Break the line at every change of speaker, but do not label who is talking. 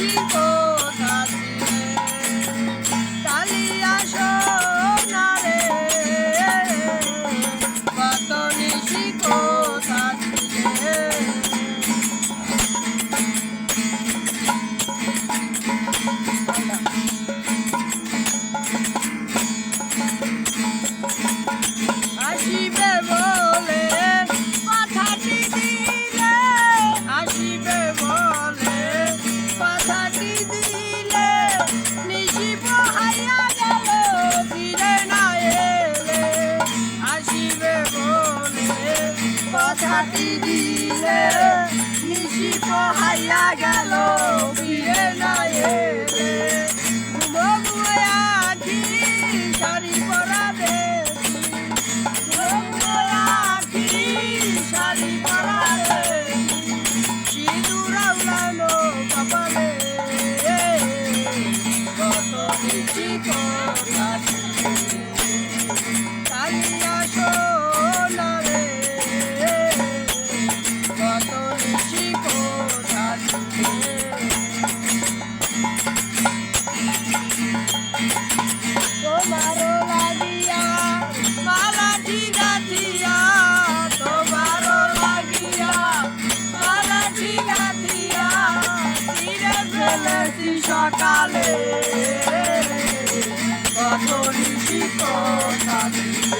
নিশি কোথা ছিলে কালিয়া সোনা রে কত নিশি কোথা ছিলে আসিবে বলে কথাটি দিলে আসিবে বলে কথাটি দিলে নিশি পোহাইয়া গেল ফিরে না এলে আসিবে বলে কথাটি দিলে নিশি পোহাইয়া গেল ফিরে না এলে আখি শাড়ি পরাবে শাড়ি পরাবে সিঁদুর আউলানো কপালে কত নিশি কোথা ছিলে কালিয়া সোনা রে কত নিশি কোথা ছিলে তোমারও লাগিয়া মালাটি গাথিয়া তোমারও লাগিয়া মালাটি গাথিয়া তীরে ফেলেছি সকালে কত নিশি কোথা ছিলে